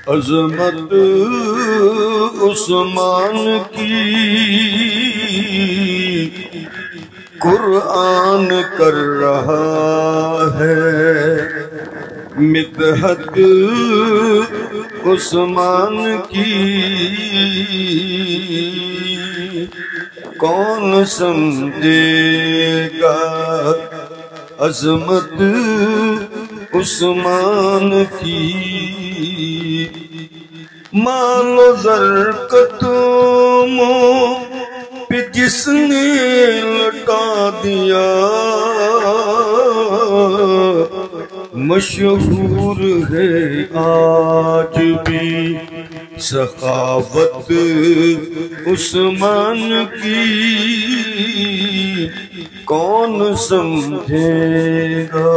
عظمت عثمان کی قرآن کر رہا ہے، مدحت عثمان کی کون سمجھے گا؟ عظمت عثمان کی مال و زر قدموں پہ جس نے لٹا دیا، مشہور ہے آج بھی سخاوت عثمان کی، کون سمجھے گا؟